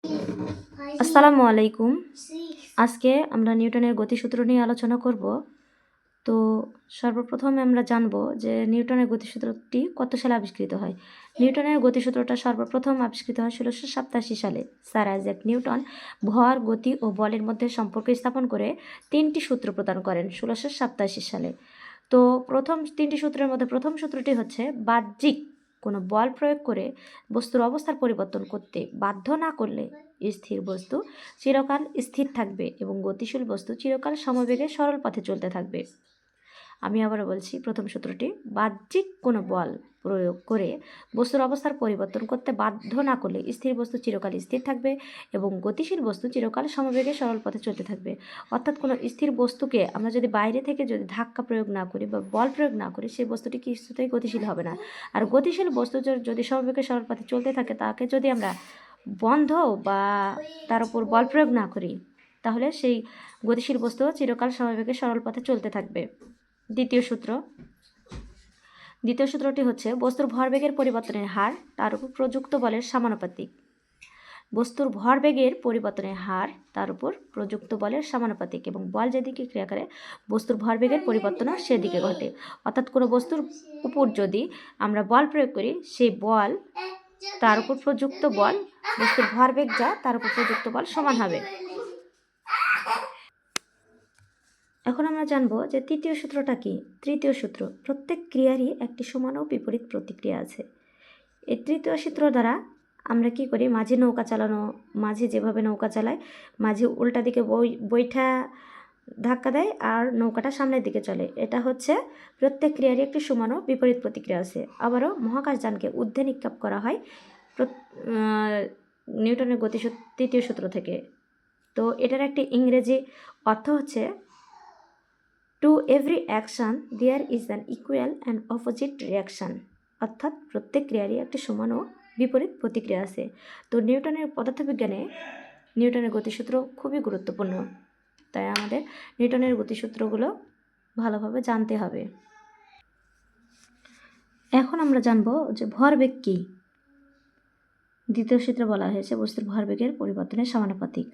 আসসালামু আলাইকুম। আজকে আমরা নিউটনের গতিসূত্র নিয়ে আলোচনা করব। তো সর্বপ্রথমে আমরা জানব যে নিউটনের গতিসূত্রটি কত সালে আবিষ্কৃত হয়। নিউটনের গতিসূত্রটা সর্বপ্রথম আবিষ্কৃত হয় 1687 সালে। স্যার আইজ্যাক নিউটন ভর, গতি ও বলের মধ্যে সম্পর্ক স্থাপন করে 3টি সূত্র প্রদান করেন 1687 সালে। তো প্রথম 3টি সূত্রের মধ্যে প্রথম সূত্রটি হচ্ছে বাহ্যিক কোনো বল প্রয়োগ করে বস্তুর অবস্থার পরিবর্তন করতে বাধ্য না করলে স্থির বস্তু চিরকাল স্থির থাকবে এবং গতিশীল বস্তু চিরকাল সমবেগে সরল পথে চলতে থাকবে। আমি আবারও বলছি, প্রথম সূত্রটি বাহ্যিক কোনো বল প্রয়োগ করে বস্তুর অবস্থার পরিবর্তন করতে বাধ্য না করলে স্থির বস্তু চিরকাল স্থির থাকবে এবং গতিশীল বস্তু চিরকাল সমবেগে সরল পথে চলতে থাকবে। অর্থাৎ কোনো স্থির বস্তুকে আমরা যদি বাইরে থেকে যদি ধাক্কা প্রয়োগ না করি বা বল প্রয়োগ না করি, সেই বস্তুটি কিছুতেই গতিশীল হবে না। আর গতিশীল বস্তু যদি সমবেগে সরল পথে চলতে থাকে, তাকে যদি আমরা বন্ধ বা তার উপর বল প্রয়োগ না করি, তাহলে সেই গতিশীল বস্তু চিরকাল সমবেগে সরল পথে চলতে থাকবে। দ্বিতীয় সূত্রটি হচ্ছে বস্তুর ভরবেগের পরিবর্তনের হার তার উপর প্রযুক্ত বলের সমানুপাতিক। বস্তুর ভরবেগের পরিবর্তনের হার তার উপর প্রযুক্ত বলের সমানুপাতিক এবং বল যেদিকে ক্রিয়া করে বস্তুর ভরবেগের পরিবর্তনও সেদিকে ঘটে। অর্থাৎ কোনো বস্তুর উপর যদি আমরা বল প্রয়োগ করি, সেই বল তার উপর প্রযুক্ত বল, বস্তুর ভরবেগ যা তার উপর প্রযুক্ত বল সমান হবে। এখন আমরা জানবো যে তৃতীয় সূত্রটা কি। তৃতীয় সূত্র, প্রত্যেক ক্রিয়ারই একটি সমান ও বিপরীত প্রতিক্রিয়া আছে। এই তৃতীয় সূত্র দ্বারা আমরা কি করি, মাঝি নৌকা চালানো, মাঝি যেভাবে নৌকা চালায়, মাঝি উল্টা দিকে বৈঠা ধাক্কা দেয় আর নৌকাটা সামনের দিকে চলে। এটা হচ্ছে প্রত্যেক ক্রিয়ারই একটি সমান ও বিপরীত প্রতিক্রিয়া আছে। আবারও মহাকাশযানকে ঊর্ধ্বে নিক্ষেপ করা হয় নিউটনের তৃতীয় সূত্র থেকে। তো এটার একটি ইংরেজি অর্থ হচ্ছে to every action there is an equal and opposite reaction. অর্থাৎ প্রত্যেক ক্রিয়ারই একটি সমান ও বিপরীত প্রতিক্রিয়া আছে। তো নিউটনের পদার্থবিজ্ঞানে নিউটনের গতিসূত্র খুবই গুরুত্বপূর্ণ, তাই আমাদের নিউটনের গতিসূত্রগুলো ভালোভাবে জানতে হবে। এখন আমরা জানব যে ভরবেগ কী। দ্বিতীয় সূত্রে বলা হয়েছে বস্তুর ভরবেগের পরিবর্তনের সমানুপাতিক।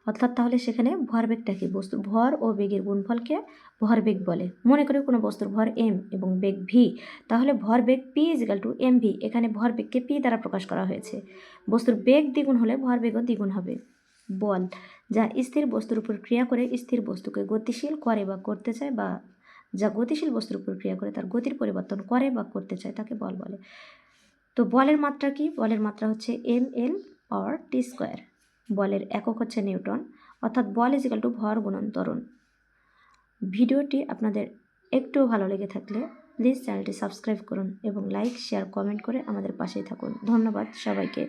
অর্থাৎ তাহলে সেখানে ভরবেগটা কি, বস্তুর ভর ও বেগের গুণফলকে ভরবেগ বলে। মনে করি কোনো বস্তুর ভর m এবং বেগ v, তাহলে ভরবেগ p = mv। এখানে ভরবেগকে p দ্বারা প্রকাশ করা হয়েছে। বস্তুর বেগ দ্বিগুণ হলে ভরবেগও দ্বিগুণ হবে। বল যা স্থির বস্তুর উপর ক্রিয়া করে স্থির বস্তুকে গতিশীল করে বা করতে চায়, বা যা গতিশীল বস্তুর উপর ক্রিয়া করে তার গতির পরিবর্তন করে বা করতে চায়, তাকে বল বলে। তো বলের মাত্রা কি? বলের মাত্রা হচ্ছে mL/t²। বলের একক হচ্ছে নিউটন। অর্থাৎ বল = ভর গুণন ত্বরণ। ভিডিওটি আপনাদের একটু ভালো লেগে থাকলে প্লিজ চ্যানেলটি সাবস্ক্রাইব করুন এবং লাইক, শেয়ার, কমেন্ট করে আমাদের পাশেই থাকুন। ধন্যবাদ সবাইকে।